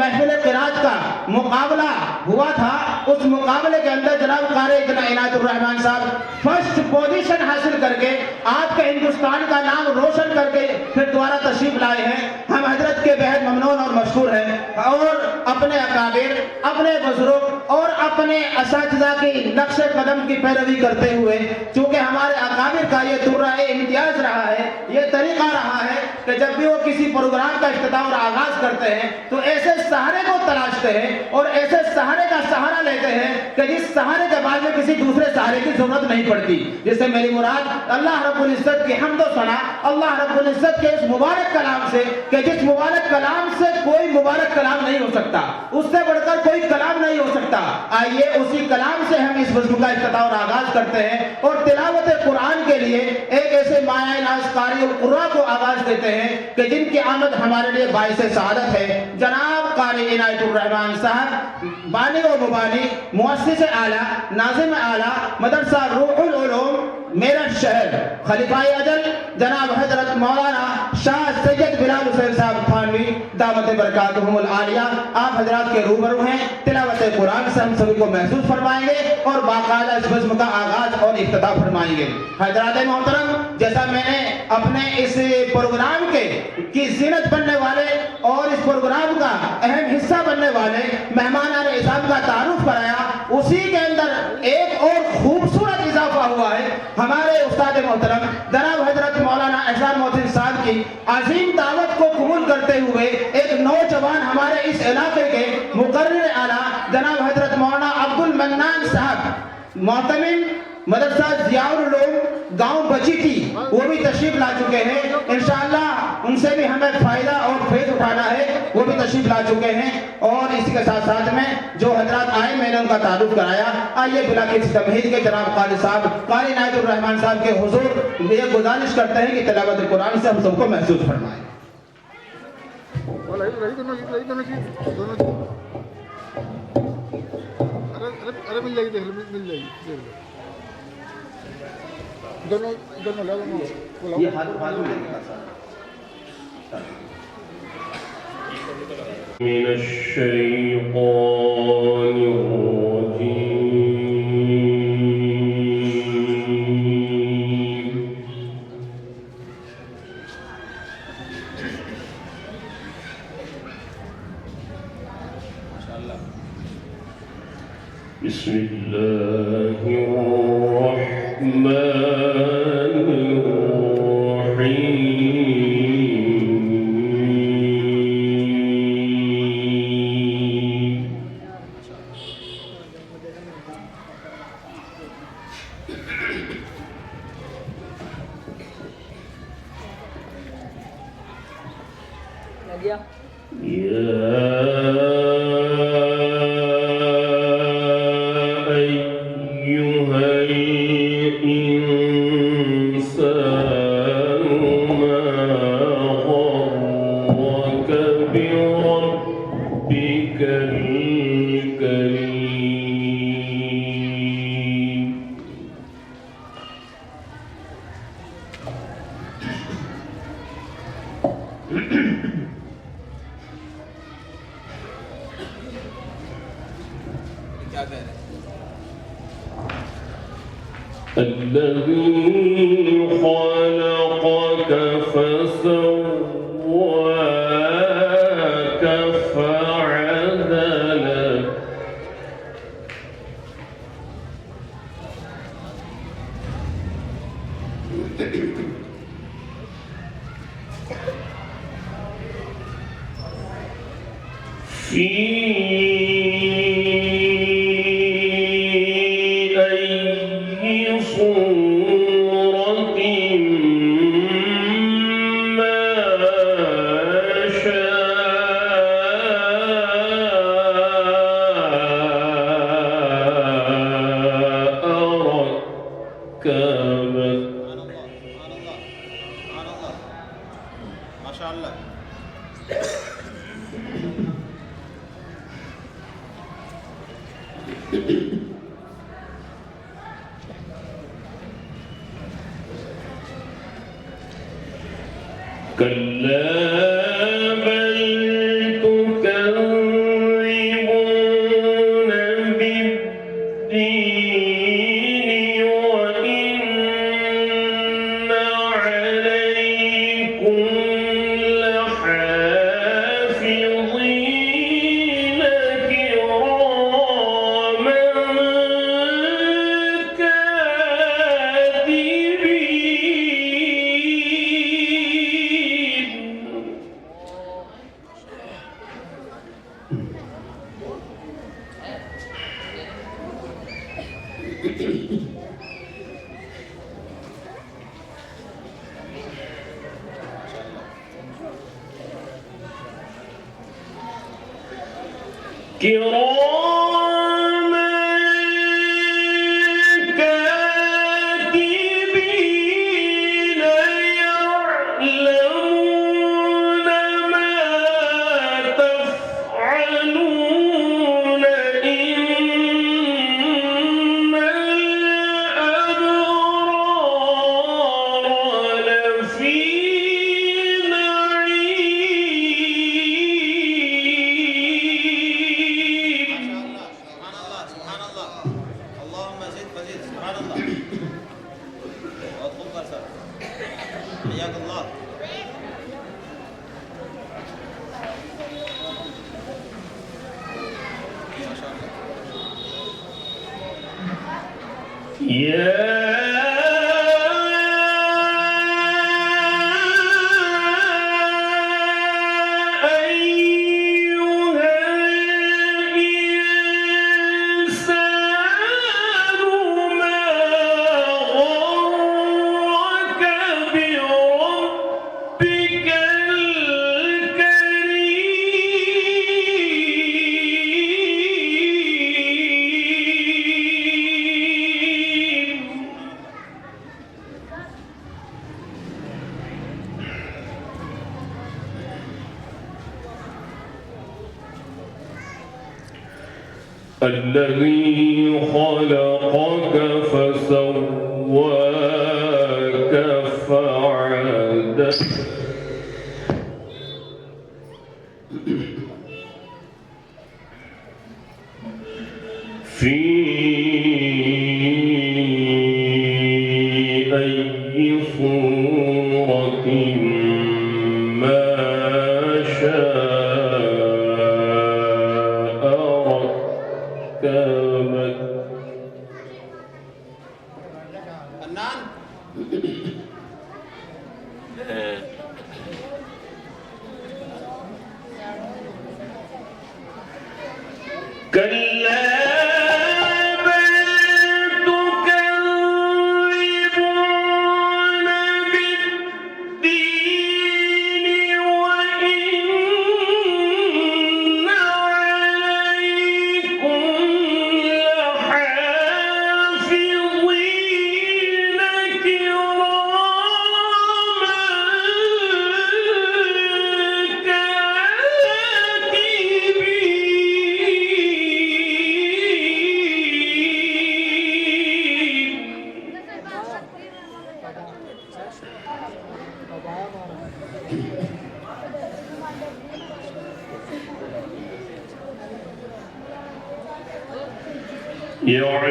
محفل قرات کا مقابلہ ہوا تھا، اس مقابلے کے اندر جناب قاری عنایت الرحمن صاحب فرسٹ پوزیشن حاصل کر کے آپ کے ہندوستان کا نام روشن کر کے پھر دوبارہ تشریف لائے ہیں۔ ہم حضرت کے بہت ممنون اور مشکور ہیں، اور اپنے اکابر، اپنے بزرگ اور اپنے اساتذہ کی نقش قدم کی پیروی کرتے ہوئے، چونکہ ہمارے اکابر کا یہ درہ امتیاز رہا ہے، یہ طریقہ رہا ہے کہ جب بھی وہ کسی پروگرام کا افتتاح اور آغاز کرتے ہیں تو ایسے سہارے کو تلاشتے ہیں اور ایسے سہارے کا سہارا لیتے ہیں کہ جس سہارے کے بعد میں کسی دوسرے سہارے کی ضرورت نہیں پڑتی۔ جس سے میری مراد اللہ رب العزت کی حمد و ثنا، اللہ رب العزت کے اس مبارک کلام سے، کہ جس مبارک کلام سے کوئی مبارک کلام نہیں ہو سکتا، اس سے بڑھ کر کوئی کلام نہیں ہو سکتا۔ آئیے اسی کلام سے ہم اس بزم کا افتتاح اور آغاز کرتے ہیں اور تلاوت قرآن کے لیے ایک ایسے مایہ ناز قاری القراء کو آواز دیتے ہیں کہ جن کی آمد ہمارے لیے باعث سعادت ہے۔ جناب قاری عنایت الرحمن صاحب، بانی و مبانی، مؤسس اعلیٰ، ناظم اعلیٰ، مدرسہ روح العلوم میرٹھ شہر، خلیفہ اجل جناب حضرت مولانا شاہ سید بلال حسین صاحب تھانوی دامت برکاتہم العالیہ، آپ حضرات کے روبرو ہیں۔ تلاوت قرآن سے ہم سبھی کو محسوس فرمائیں گے اور باقاعدہ اس بزم کا آغاز اور افتتاح فرمائیں گے۔ حضرات محترم، جیسا میں نے اپنے اس پروگرام کی زینت بننے والے اور اس پروگرام کا اہم حصہ بننے والے مہمانان اعزام کا تعارف کرایا، اسی کے اندر ایک اور خوبصورت اضافہ ہوا ہے۔ ہمارے استاد محترم جناب حضرت مولانا احسان محسن صاحب کی عظیم دعوت کو قبول کرتے ہوئے ایک نوجوان ہمارے اس علاقے کے مقرر اعلیٰ جناب حضرت مولانا عبد المنان صاحب، معتمم مدرسہ ضیاء العلوم گاؤں بچیٹی، وہ بھی تشریف لا چکے ہیں۔ انشاءاللہ ان سے بھی ہمیں فائدہ اور فیض اٹھانا ہے، وہ بھی تشریف لا چکے ہیں۔ اور اس کے ساتھ ساتھ میں جو حضرات آئے میں نے ان کا تعارف کرایا۔ آئیے بلا کسی تمہید کے جناب قاری صاحب، قاری عنایت الرحمن صاحب کے حضور یہ گزارش کرتے ہیں کہ تلاوت قرآن سے ہم سب کو محسوس فرمائیں۔ مل جائے گی دونوں یہ ہاتھ میں من الشیطان الرجیم بسم اللہ الرحمن الذي خلقك فسواك فعدلك في كراما كاتبين يعلمون ما تفعلون إن الأبرار لفي اللهم زد فزد سبحان الله وادخل برسا حياك الله ما شاء الله يا الذي خلقك فسواك فعدلك في أي صورة ما شاء ركبك. فنان كلا بل تكذبون بالدين وإن عليكم لحافظين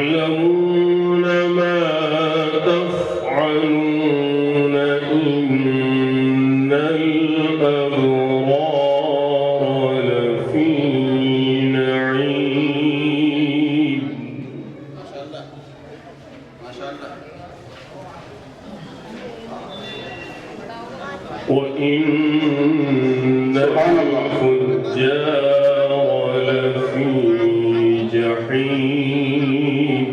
يعلمون ما تفعلون إن الأبرار لفي نعيم. ما شاء الله ما شاء الله وإن الفجار لفي جحيم.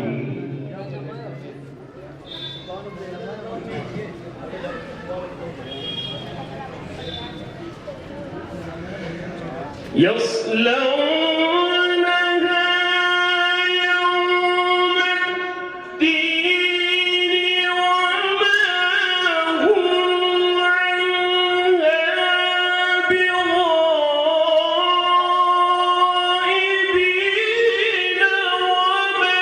يصلونها يوم الدين وما هم عنها بغائبين وما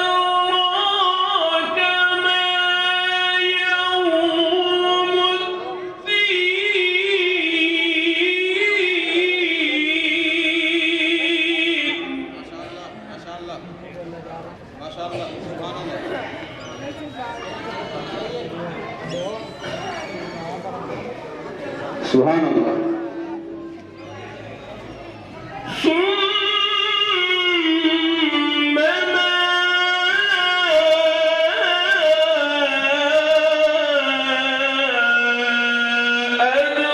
أدراك ما يوم الدين. ما شاء الله ما شاء الله سبحان الله سبحان الله. ثم ما أدراك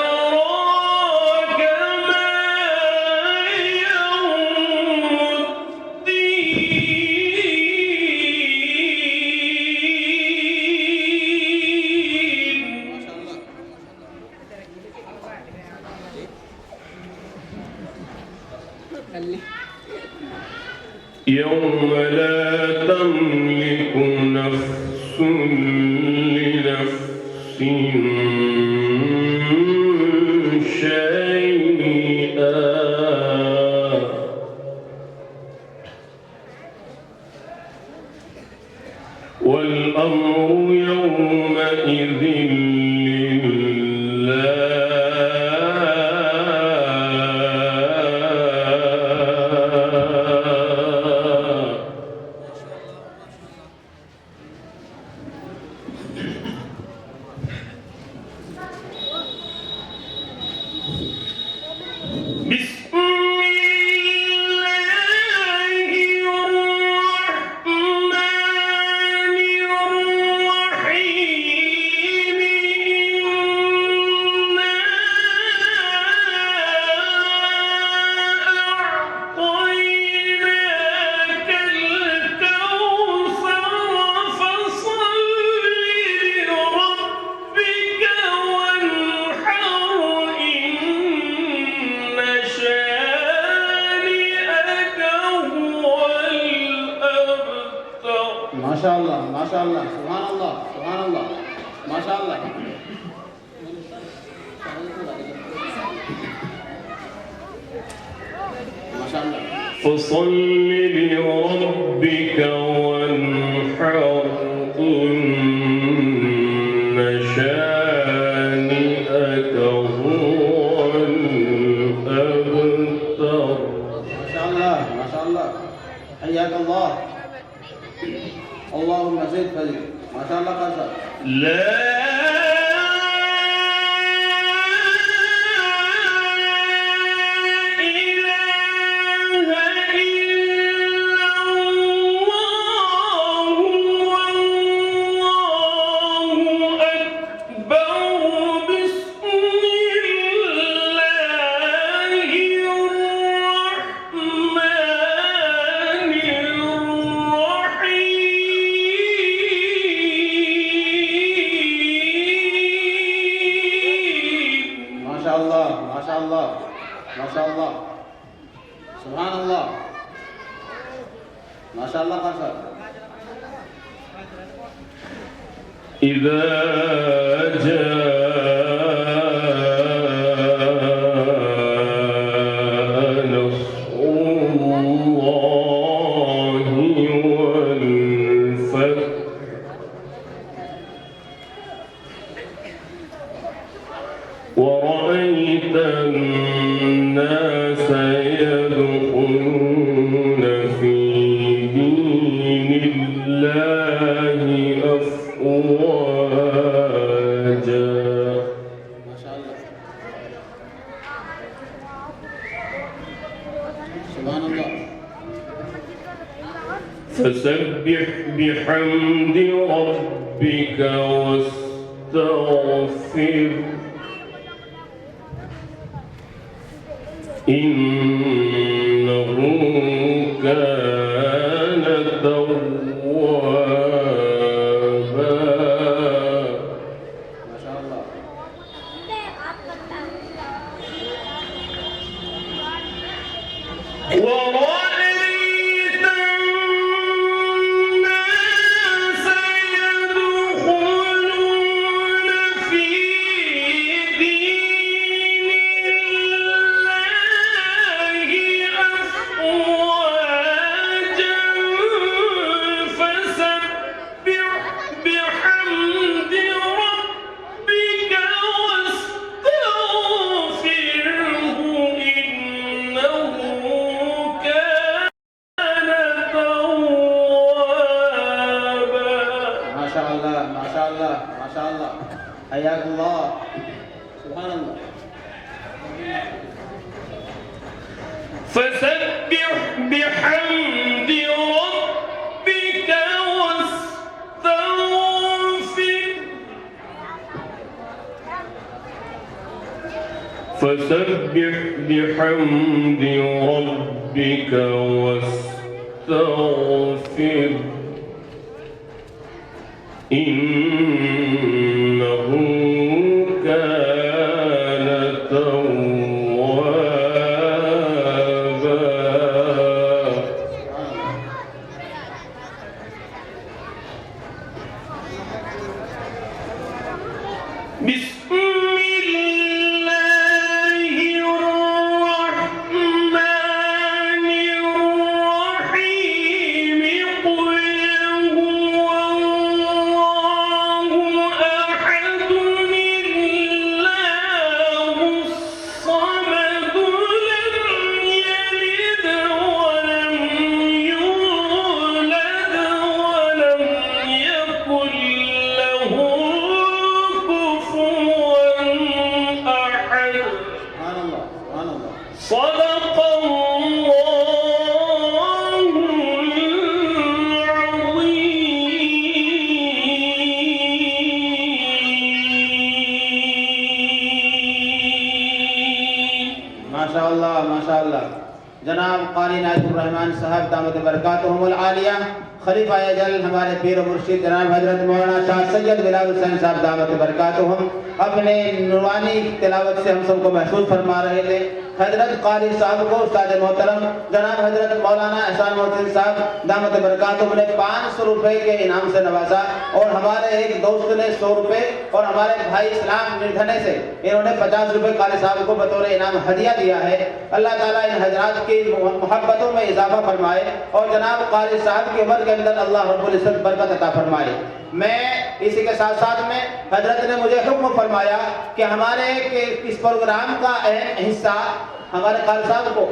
يوم لا تملك نفس لنفس شيئا والأمر يومئذ بسم الله الرحمن الرحيم إنا أعطيناك الكوثر فصل لربك وانحر إن شانئك هو الأبتر. ما شاء الله ما شاء الله سبحان الله سبحان الله ما شاء الله ما شاء الله فصل لربك وانحر إن شانئك هو الأبتر. ما شاء الله ما شاء الله حياك الله اللهم زد فزد ما شاء الله قصر لا إله إلا الله والله أكبر. بسم الله الرحمن الرحيم. ما شاء الله ما شاء الله ما شاء الله سبحان الله ما شاء الله قصر إذا جاء نصر الله والفتح ورأيت الناس يدخلون في دين الله أفواجا. ما شاء الله سبحان الله فسبح بحمد ربك واستغفر إنه كان توابا. ما شاء الله ورأيت الناس يدخلون في دين الله أفواجا فسبح بحمد ربك واستغفره إنه كان توابا. ما شاء الله ما شاء الله ما شاء الله حياك الله سبحان الله فسبح بحمد ربك واستغفر فسبح بحمد ربك واستغفر إنه كان توابا. ماشاء اللہ جناب قاری عنایت الرحمان صاحب دامت برکاتہم العالیہ، خلیفہ اجل ہمارے پیر و مرشد جناب حضرت مولانا شاہ سید بلال حسین صاحب دامت برکاتہم اپنے نورانی تلاوت سے ہم سب کو محسوس فرما رہے تھے۔ حضرت قاری صاحب کو استاد محترم جناب حضرت مولانا احسان محسن صاحب دامت برکاتہم نے 500 روپے کے انعام سے نوازا، اور ہمارے ایک دوست نے 100 روپے، اور ہمارے بھائی اسلام نردھنے سے انہوں نے 50 روپے قاری صاحب کو بطور انعام ہدیہ دیا ہے۔ اللہ تعالیٰ ان حضرات کی محبتوں میں اضافہ فرمائے، اور جناب قاری صاحب کی عمر کے اندر اللہ رب العزت برکت عطا فرمائے۔ میں اسی کے ساتھ ساتھ میں حضرت نے مجھے حکم فرمایا کہ ہمارے اس پروگرام کا اہم حصہ ہمارے قاری صاحب کو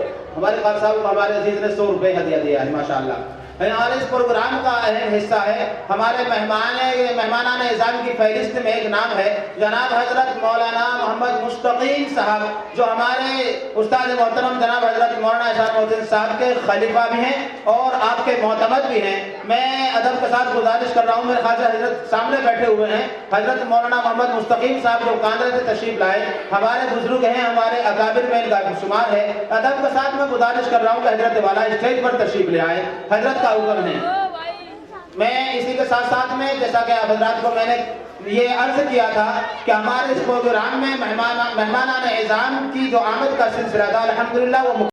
ہمارے عزیز نے 100 روپے ہدیہ دیا ہے ماشاءاللہ۔ ہمارے اس پروگرام کا اہم حصہ ہے ہمارے مہمانان اعزام کی فہرست میں ایک نام ہے جناب حضرت مولانا محمد مستقیم صاحب، جو ہمارے استاد محترم جناب حضرت مولانا احسان محسن صاحب کے خلیفہ بھی ہیں اور آپ کے معتمد بھی ہیں۔ میں ادب کے ساتھ گزارش کر رہا ہوں، میرے خیال سے حضرت سامنے بیٹھے ہوئے ہیں، حضرت مولانا محمد مستقیم صاحب جو کاندرے سے تشریف لائے، ہمارے بزرگ ہیں، ہمارے اکابر میں ان کا شمار ہے۔ ادب کے ساتھ میں گزارش کر رہا ہوں کہ حضرت والا اسٹیج پر تشریف لے آئے، حضرت کا حکم ہے۔ میں اسی کے ساتھ ساتھ میں جیسا کہ آپ حضرات کو میں نے یہ عرض کیا تھا کہ ہمارے اس پروگرام میں مہمانان اعزام کی جو آمد کا سلسلہ تھا الحمدللہ وہ